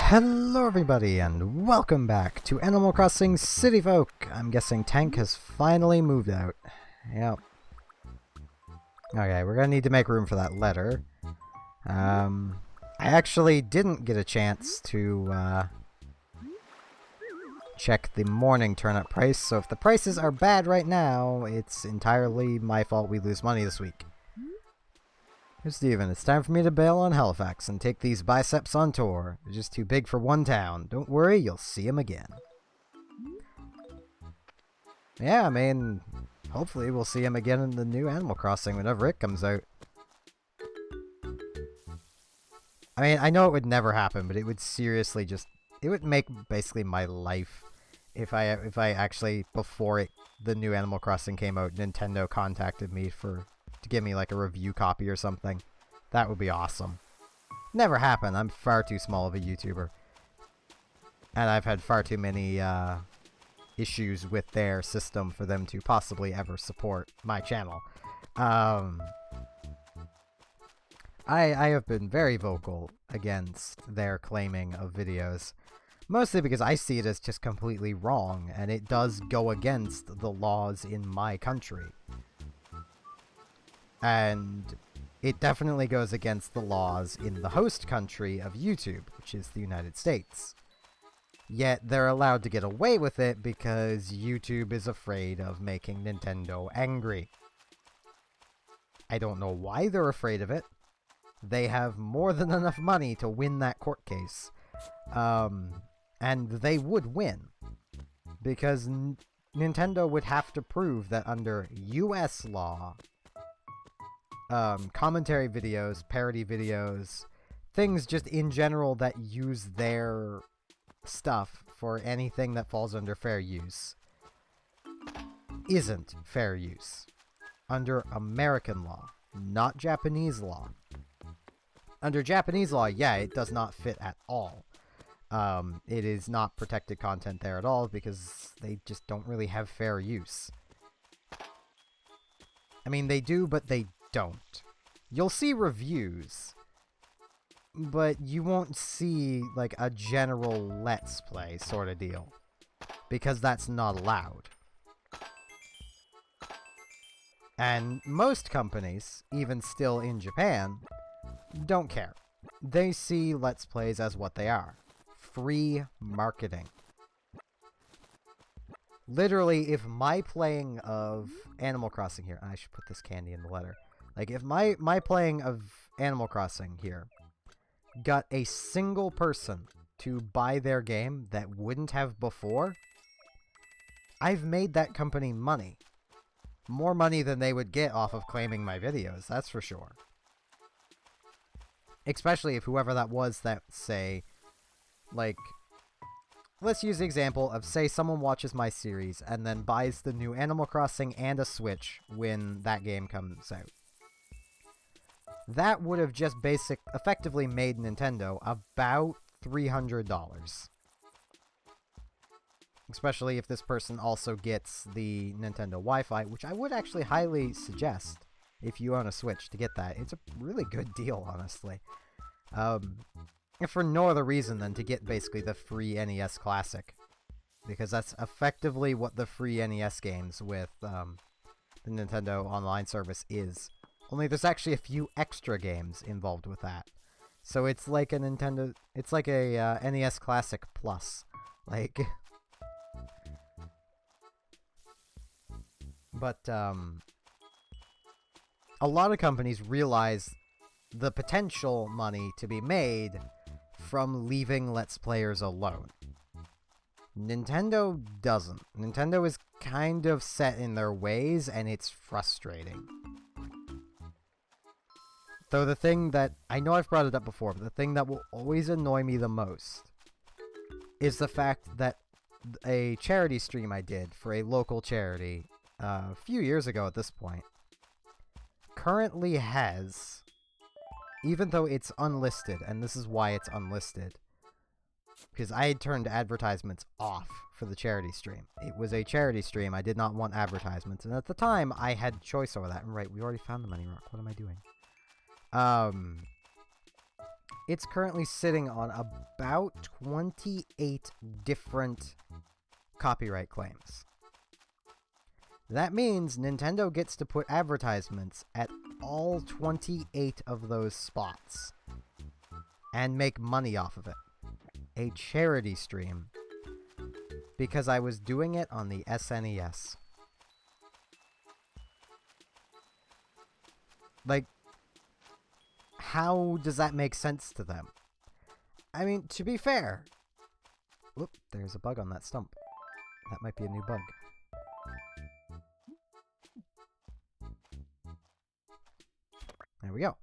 Hello everybody and welcome back to Animal Crossing City Folk. I'm guessing Tank has finally moved out. Yep. Okay, we're gonna need to make room for that letter. I actually didn't get a chance to check the morning turnip price, so if the prices are bad right now, it's entirely my fault we lose money this week. Hey Steven, it's time for me to bail on Halifax and take these biceps on tour. They're just too big for one town. Don't worry, you'll see them again. Yeah, I mean, hopefully we'll see him again in the new Animal Crossing whenever it comes out. I mean, I know it would never happen, but it would seriously just... It would make basically my life if I actually, before the new Animal Crossing came out, Nintendo contacted me to give me like a review copy or something. That would be awesome. Never happened. I'm far too small of a YouTuber. And I've had far too many issues with their system for them to possibly ever support my channel. I have been very vocal against their claiming of videos. Mostly because I see it as just completely wrong, and it does go against the laws in my country. And it definitely goes against the laws in the host country of YouTube, which is the United States. Yet they're allowed to get away with it because YouTube is afraid of making Nintendo angry. I don't know why they're afraid of it. They have more than enough money to win that court case. And they would win. Because Nintendo would have to prove that under US law... commentary videos, parody videos, things just in general that use their stuff for anything that falls under fair use isn't fair use under American law, not Japanese law. Under Japanese law, yeah, it does not fit at all. It is not protected content there at all because they just don't really have fair use. I mean, they do, but they don't. You'll see reviews, but you won't see like a general let's play sort of deal, because that's not allowed. And most companies, even still in Japan, don't care. They see let's plays as what they are. Free marketing. Literally, if my playing of Animal Crossing here... I should put this candy in the letter. Like, if my playing of Animal Crossing here got a single person to buy their game that wouldn't have before, I've made that company money. More money than they would get off of claiming my videos, that's for sure. Especially if whoever that was that, say, like... Let's use the example of, say, someone watches my series and then buys the new Animal Crossing and a Switch when that game comes out. That would have just effectively made Nintendo about $300. Especially if this person also gets the Nintendo Wi-Fi, which I would actually highly suggest if you own a Switch to get that. It's a really good deal, honestly. If for no other reason than to get basically the free NES Classic. Because that's effectively what the free NES games with the Nintendo Online service is. Only there's actually a few extra games involved with that. So it's like a Nintendo... It's like a NES Classic Plus. Like... But, a lot of companies realize the potential money to be made from leaving Let's Players alone. Nintendo doesn't. Nintendo is kind of set in their ways, and it's frustrating. Though the thing that... I know I've brought it up before, but the thing that will always annoy me the most is the fact that a charity stream I did for a local charity a few years ago at this point currently has... Even though it's unlisted, and this is why it's unlisted, because I had turned advertisements off for the charity stream. It was a charity stream, I did not want advertisements, and at the time, I had choice over that. And right, we already found the money rock, what am I doing? It's currently sitting on about 28 different copyright claims. That means Nintendo gets to put advertisements at all 28 of those spots and make money off of it. A charity stream. Because I was doing it on the SNES. Like, how does that make sense to them? I mean, to be fair... Whoop, there's a bug on that stump. That might be a new bug. There we go.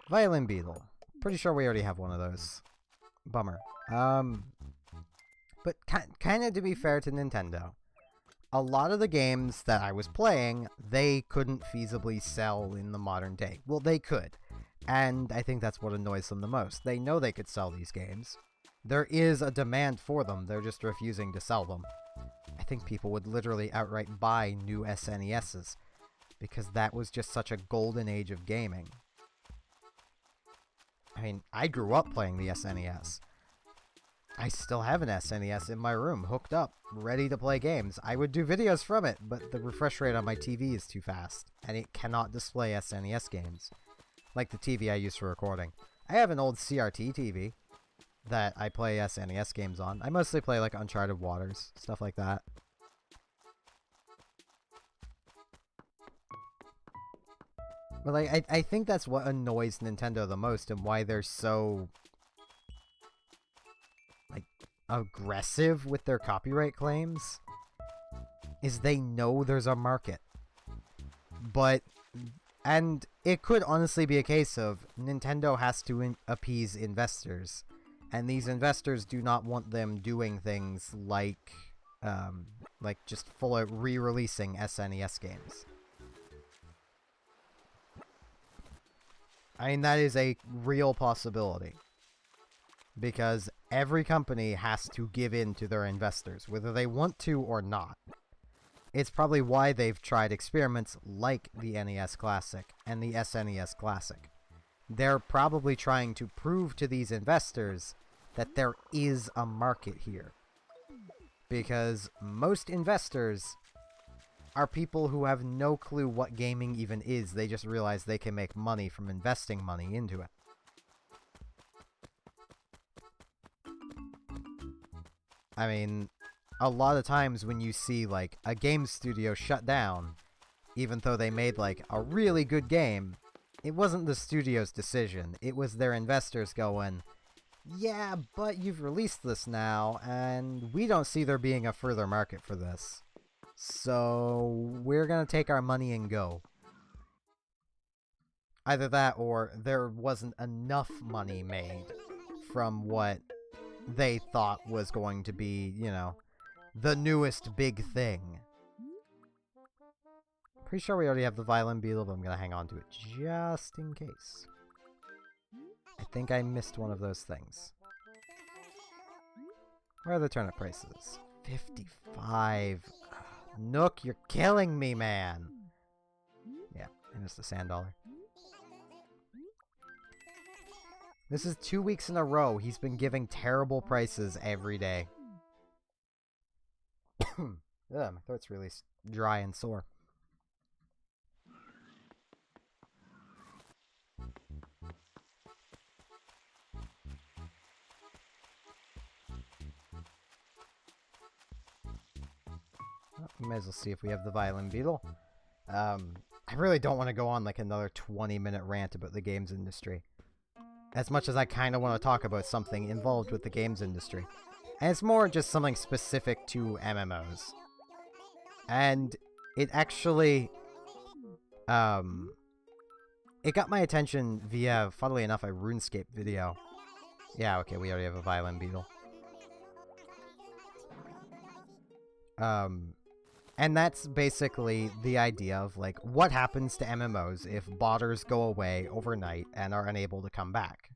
Violin Beetle. Pretty sure we already have one of those. Bummer. But kind of to be fair to Nintendo, a lot of the games that I was playing, they couldn't feasibly sell in the modern day. Well, they could. And I think that's what annoys them the most. They know they could sell these games. There is a demand for them, they're just refusing to sell them. I think people would literally outright buy new SNESs, because that was just such a golden age of gaming. I mean, I grew up playing the SNES. I still have an SNES in my room, hooked up, ready to play games. I would do videos from it, but the refresh rate on my TV is too fast, and it cannot display SNES games, like the TV I use for recording. I have an old CRT TV that I play SNES games on. I mostly play, like, Uncharted Waters, stuff like that. But, like, I think that's what annoys Nintendo the most, and why they're so... like, aggressive with their copyright claims, is they know there's a market. But, and it could honestly be a case of Nintendo has to appease investors, and these investors do not want them doing things like just full of re-releasing SNES games. I mean, that is a real possibility. Because every company has to give in to their investors, whether they want to or not. It's probably why they've tried experiments like the NES Classic and the SNES Classic. They're probably trying to prove to these investors that there is a market here. Because most investors are people who have no clue what gaming even is. They just realize they can make money from investing money into it. I mean, a lot of times when you see, like, a game studio shut down, even though they made, like, a really good game, it wasn't the studio's decision. It was their investors going, yeah, but you've released this now, and we don't see there being a further market for this. So, we're gonna take our money and go. Either that, or there wasn't enough money made from what they thought was going to be, you know, the newest big thing. Pretty sure we already have the Violin Beetle, but I'm gonna hang on to it just in case. I think I missed one of those things. Where are the turnip prices? 55. Nook, you're killing me, man! Yeah, and it's the sand dollar. This is 2 weeks in a row. He's been giving terrible prices every day. Ugh, my throat's really dry and sore. Well, we may as well see if we have the Violin Beetle. I really don't want to go on like another 20-minute rant about the games industry. As much as I kind of want to talk about something involved with the games industry. And it's more just something specific to MMOs. And it actually... it got my attention via, funnily enough, a RuneScape video. Yeah, okay, we already have a Violin Beetle. And that's basically the idea of, like, what happens to MMOs if botters go away overnight and are unable to come back?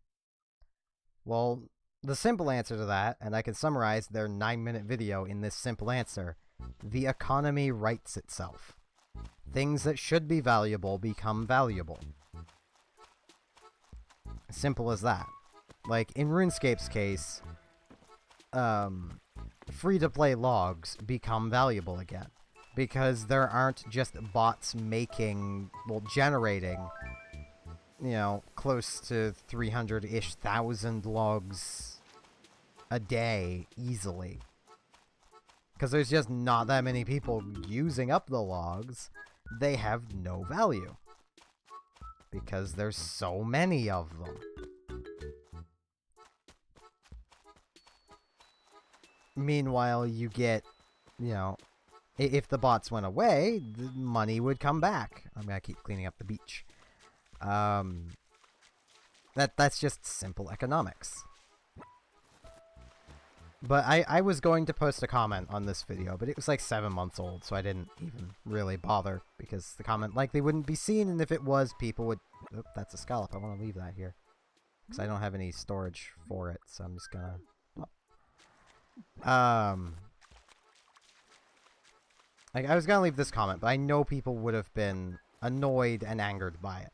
Well, the simple answer to that, and I can summarize their 9-minute video in this simple answer, the economy rights itself. Things that should be valuable become valuable. Simple as that. Like, in RuneScape's case, free-to-play logs become valuable again. Because there aren't just bots making, well, generating, you know, close to 300-ish thousand logs a day easily. Because there's just not that many people using up the logs. They have no value. Because there's so many of them. Meanwhile, you get, you know, if the bots went away, the money would come back. I'm gonna keep cleaning up the beach. That's just simple economics. But I was going to post a comment on this video, but it was like 7 months old, so I didn't even really bother, because the comment likely wouldn't be seen, and if it was, people would... Oop, that's a scallop. I want to leave that here. Because I don't have any storage for it, so I'm just gonna... Like, I was gonna leave this comment, but I know people would have been annoyed and angered by it.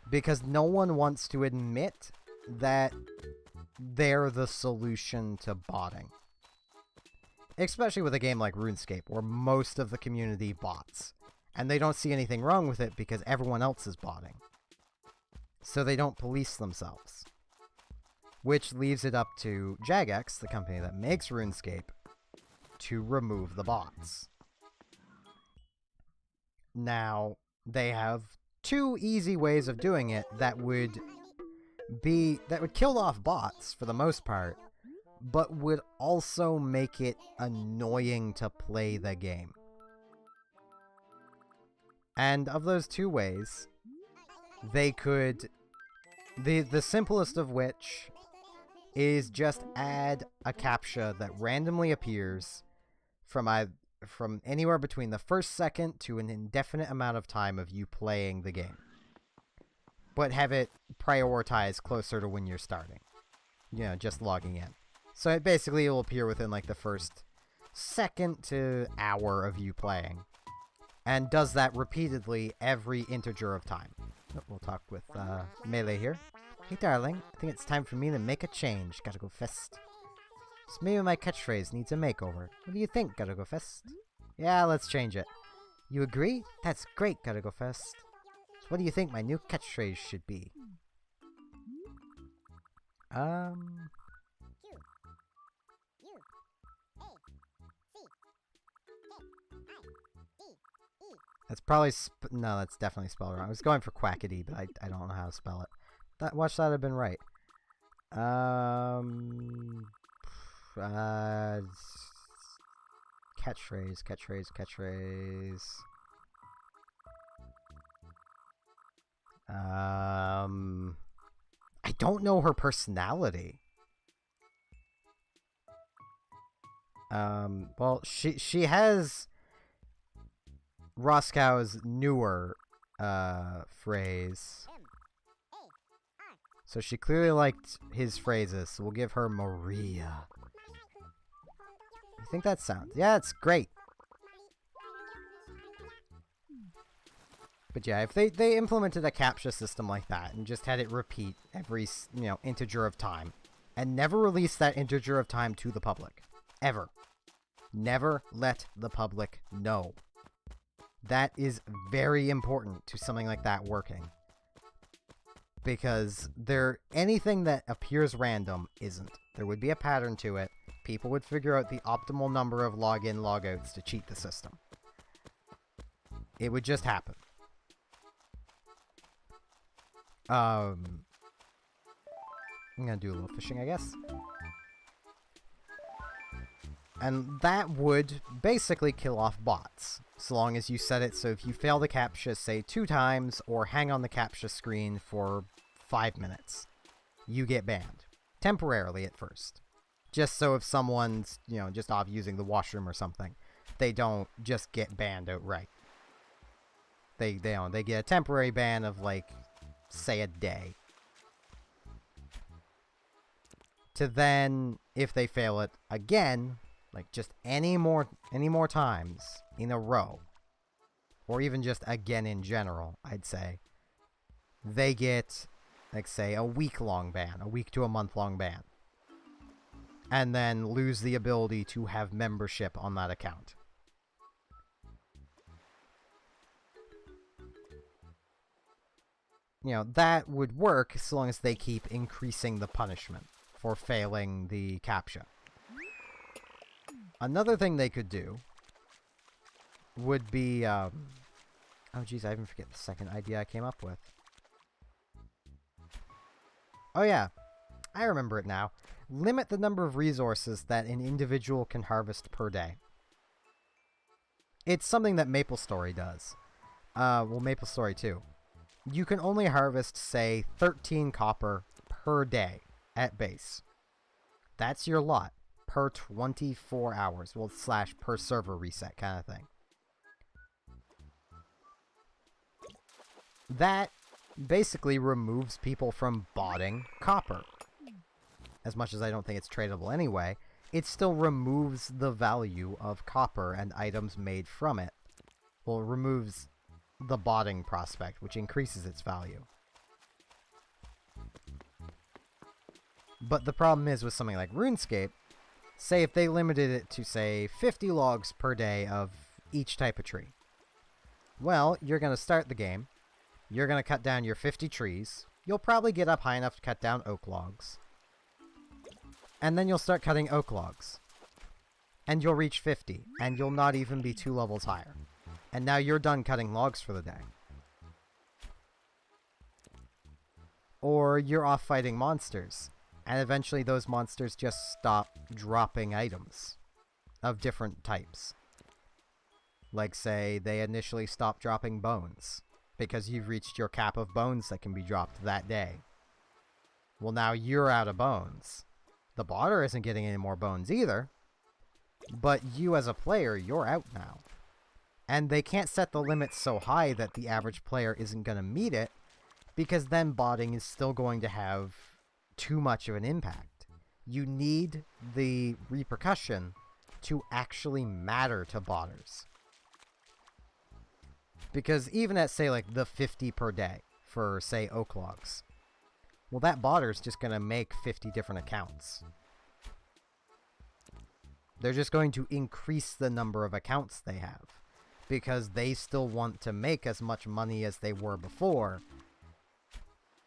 Because no one wants to admit that they're the solution to botting. Especially with a game like RuneScape, where most of the community bots. And they don't see anything wrong with it because everyone else is botting. So they don't police themselves. Which leaves it up to Jagex, the company that makes RuneScape, to remove the bots. Now, they have two easy ways of doing it that would kill off bots for the most part, but would also make it annoying to play the game. And of those two ways, they could... The simplest of which is just add a CAPTCHA that randomly appears from anywhere between the first second to an indefinite amount of time of you playing the game. But have it prioritize closer to when you're starting. You know, just logging in. So it basically will appear within like the first second to hour of you playing. And does that repeatedly every integer of time. We'll talk with Melee here. Hey darling, I think it's time for me to make a change. Gotta go fest. So maybe my catchphrase needs a makeover. What do you think, Gotta Go Fest? Yeah, let's change it. You agree? That's great, Gotta Go Fest. So what do you think my new catchphrase should be? That's probably no, that's definitely spelled wrong. I was going for quackity, but I don't know how to spell it. Watch that have been right. Catchphrase. I don't know her personality. Well, she has Roscow's newer phrase. So she clearly liked his phrases, so we'll give her Maria. You think that sounds... Yeah, it's great. But yeah, if they implemented a CAPTCHA system like that and just had it repeat every, you know, integer of time and never release that integer of time to the public. Ever. Never let the public know. That is very important to something like that working. Because anything that appears random isn't. There would be a pattern to it. People would figure out the optimal number of login, logouts to cheat the system. It would just happen. I'm gonna do a little fishing, I guess. And that would basically kill off bots, so long as you set it so if you fail the CAPTCHA, say 2 times, or hang on the CAPTCHA screen for 5 minutes, you get banned. Temporarily at first. Just so if someone's, you know, just off using the washroom or something, they don't just get banned outright. They get a temporary ban of, like, say a day. To then, if they fail it again, like just any more times in a row, or even just again in general, I'd say, they get like say a week-long ban, a week to a month-long ban, and then lose the ability to have membership on that account. You know, that would work so long as they keep increasing the punishment for failing the CAPTCHA. Another thing they could do would be, oh geez, I even forget the second idea I came up with. Oh yeah, I remember it now. Limit the number of resources that an individual can harvest per day. It's something that MapleStory does. Well, MapleStory 2. You can only harvest, say, 13 copper per day at base. That's your lot per 24 hours. Well, slash per server reset kind of thing. That basically removes people from botting copper. As much as I don't think it's tradable anyway, it still removes the value of copper and items made from it. Well, it removes the botting prospect, which increases its value. But the problem is with something like RuneScape, say if they limited it to, say, 50 logs per day of each type of tree. Well, you're going to start the game, you're going to cut down your 50 trees, you'll probably get up high enough to cut down oak logs, and then you'll start cutting oak logs. And you'll reach 50, and you'll not even be 2 levels higher. And now you're done cutting logs for the day. Or you're off fighting monsters, and eventually those monsters just stop dropping items of different types. Like, say, they initially stop dropping bones, because you've reached your cap of bones that can be dropped that day. Well, now you're out of bones. The botter isn't getting any more bones either, but you as a player, you're out now. And they can't set the limits so high that the average player isn't going to meet it, because then botting is still going to have too much of an impact. You need the repercussion to actually matter to botters. Because even at, say, like, the 50 per day for, say, oak logs, well, that botter's just going to make 50 different accounts. They're just going to increase the number of accounts they have, because they still want to make as much money as they were before,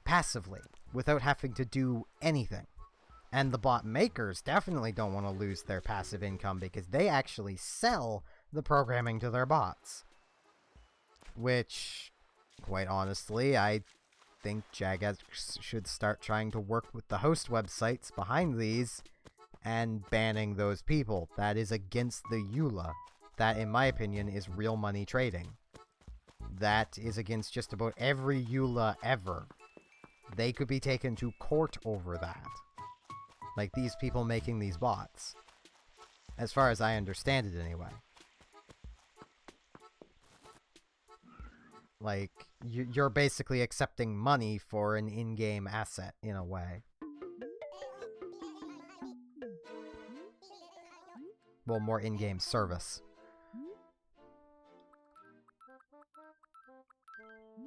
passively, without having to do anything. And the bot makers definitely don't want to lose their passive income, because they actually sell the programming to their bots. Which, quite honestly, I think Jagex should start trying to work with the host websites behind these and banning those people. That is against the EULA. That, in my opinion, is real money trading. That is against just about every EULA ever. They could be taken to court over that. Like these people making these bots. As far as I understand it, anyway. Like, you're basically accepting money for an in-game asset, in a way. Well, more in-game service.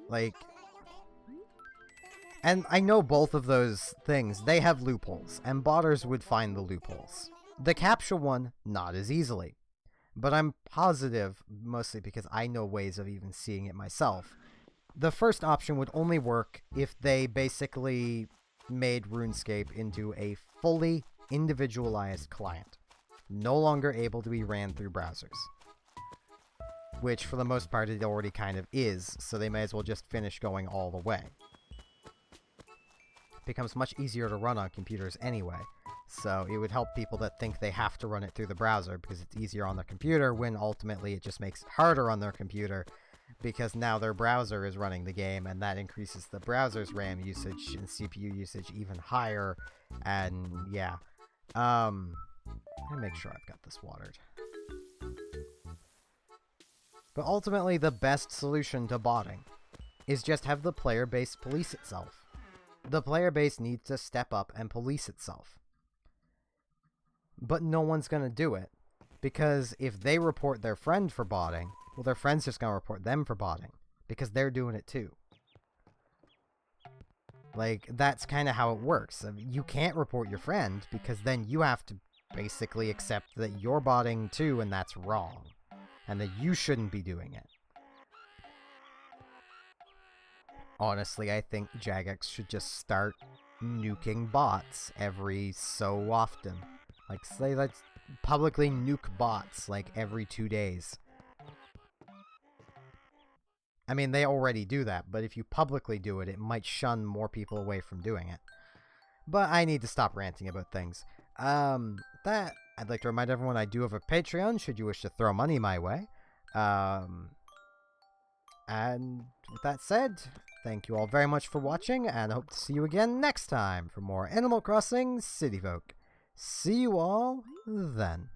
Like... And I know both of those things, they have loopholes, and botters would find the loopholes. The CAPTCHA one, not as easily. But I'm positive, mostly because I know ways of even seeing it myself. The first option would only work if they basically made RuneScape into a fully individualized client. No longer able to be ran through browsers. Which, for the most part, it already kind of is, so they may as well just finish going all the way. It becomes much easier to run on computers anyway. So it would help people that think they have to run it through the browser because it's easier on their computer, when ultimately it just makes it harder on their computer because now their browser is running the game, and that increases the browser's RAM usage and CPU usage even higher. And yeah. Let me make sure I've got this watered. But ultimately, the best solution to botting is just have the player base police itself. The player base needs to step up and police itself. But no one's going to do it, because if they report their friend for botting, well, their friend's just going to report them for botting, because they're doing it too. Like, that's kind of how it works. I mean, you can't report your friend because then you have to basically accept that you're botting too and that's wrong. And that you shouldn't be doing it. Honestly, I think Jagex should just start nuking bots every so often. Like, say, let's publicly nuke bots, like, every 2 days. I mean, they already do that, but if you publicly do it, it might shun more people away from doing it. But I need to stop ranting about things. I'd like to remind everyone I do have a Patreon, should you wish to throw money my way. And with that said, thank you all very much for watching, and I hope to see you again next time for more Animal Crossing City Folk. See you all then.